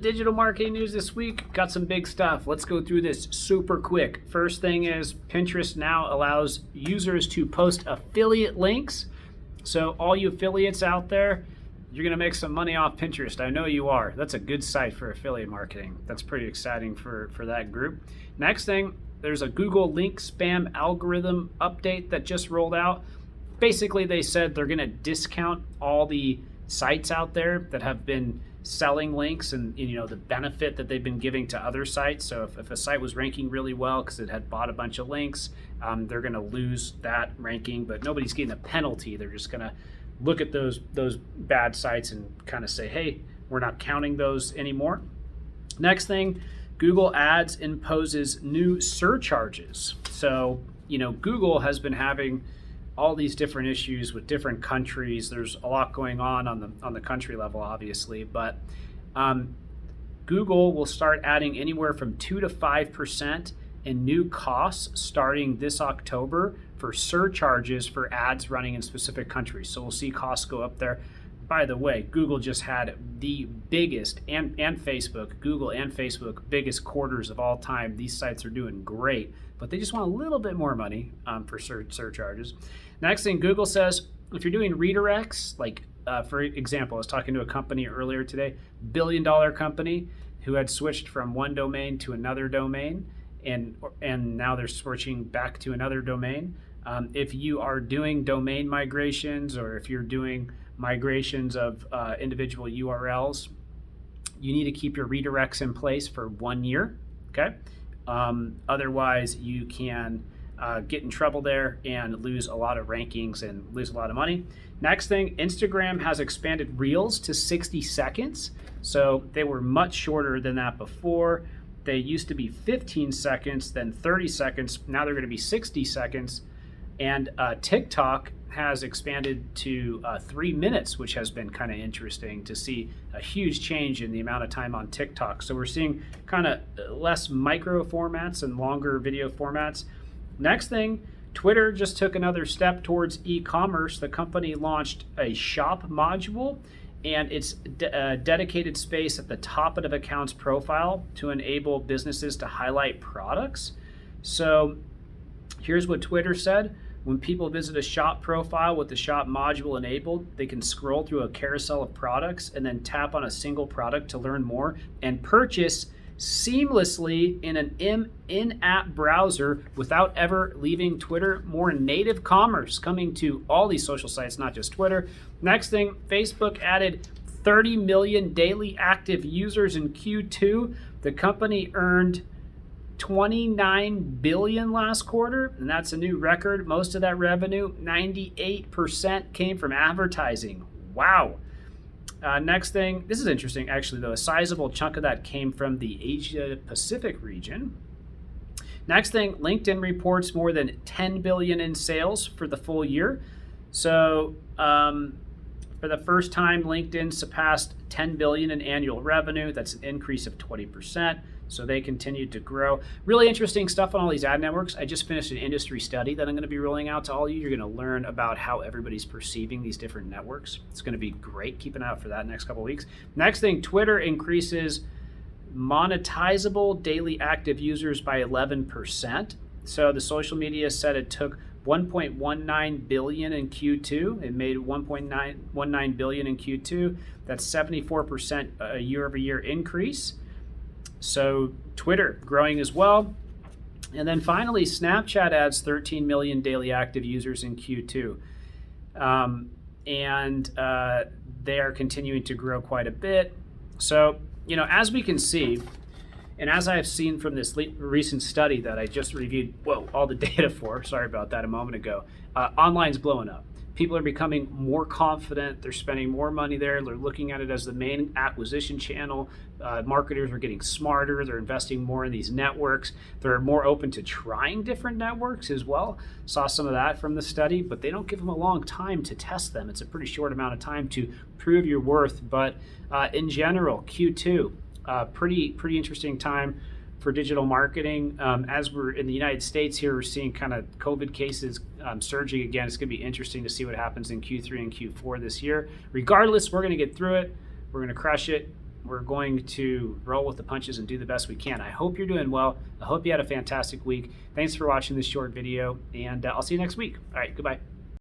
digital marketing news this week. Got some big stuff. Let's go through this super quick. First thing is Pinterest now allows users to post affiliate links. So all you affiliates out there, you're going to make some money off Pinterest. I know you are. That's a good site for affiliate marketing. That's pretty exciting for that group. Next thing, there's a Google link spam algorithm update that just rolled out. Basically, they said they're going to discount all the sites out there that have been selling links and the benefit that they've been giving to other sites. So if a site was ranking really well because it had bought a bunch of links, they're going to lose that ranking, but nobody's getting a penalty. They're just going to look at those bad sites and kind of say, hey, we're not counting those anymore. Next thing, Google Ads imposes new surcharges. So Google has been having all these different issues with different countries. There's a lot going on the country level, obviously, but Google will start adding anywhere from 2 to 5% in new costs starting this October for surcharges for ads running in specific countries. So we'll see costs go up there. By the way, Google just had the biggest, and Facebook, Google and Facebook, biggest quarters of all time. These sites are doing great, but they just want a little bit more money for surcharges. Next thing, Google says, if you're doing redirects, like for example, I was talking to a company earlier today, billion-dollar company who had switched from one domain to another domain, and now they're switching back to another domain. If you are doing domain migrations, or if you're doing migrations of individual URLs, you need to keep your redirects in place for 1 year, okay? Otherwise, you can get in trouble there and lose a lot of rankings and lose a lot of money. Next thing, Instagram has expanded Reels to 60 seconds. So they were much shorter than that before. They used to be 15 seconds, then 30 seconds. Now they're going to be 60 seconds. And TikTok has expanded to 3 minutes, which has been kind of interesting to see a huge change in the amount of time on TikTok. So we're seeing kind of less micro formats and longer video formats. Next thing, Twitter just took another step towards e-commerce. The company launched a shop module, and it's a dedicated space at the top of the account's profile to enable businesses to highlight products. So here's what Twitter said. When people visit a shop profile with the shop module enabled, they can scroll through a carousel of products and then tap on a single product to learn more and purchase seamlessly in an in-app browser without ever leaving Twitter. More native commerce coming to all these social sites, not just Twitter. Next thing, Facebook added 30 million daily active users in Q2. The company earned 29 billion last quarter, and that's a new record. Most of that revenue, 98%, came from advertising. Wow. Next thing, this is interesting actually though, a sizable chunk of that came from the Asia Pacific region. Next thing, LinkedIn reports more than 10 billion in sales for the full year. So for the first time, LinkedIn surpassed 10 billion in annual revenue. That's an increase of 20%. So they continued to grow. Really interesting stuff on all these ad networks. I just finished an industry study that I'm going to be rolling out to all of you. You're going to learn about how everybody's perceiving these different networks. It's going to be great. Keep an eye out for that next couple of weeks. Next thing, Twitter increases monetizable daily active users by 11%. So the social media said it took 1.19 billion in Q2. It made 1.919 billion in Q2. That's 74% a year-over-year increase. So Twitter growing as well. And then finally, Snapchat adds 13 million daily active users in Q2. They are continuing to grow quite a bit. So, as we can see, and as I have seen from this recent study that I just reviewed, all the data for, sorry about that a moment ago, online's blowing up. People are becoming more confident. They're spending more money there. They're looking at it as the main acquisition channel. Marketers are getting smarter. They're investing more in these networks. They're more open to trying different networks as well. Saw some of that from the study, but they don't give them a long time to test them. It's a pretty short amount of time to prove your worth. But in general, Q2, pretty interesting time for digital marketing. As we're in the United States here, we're seeing kind of COVID cases surging again. It's going to be interesting to see what happens in Q3 and Q4 this year. Regardless, we're going to get through it. We're going to crush it. we're going to roll with the punches and do the best we can. I hope you're doing well. I hope you had a fantastic week. Thanks for watching this short video, and I'll see you next week. All right, goodbye.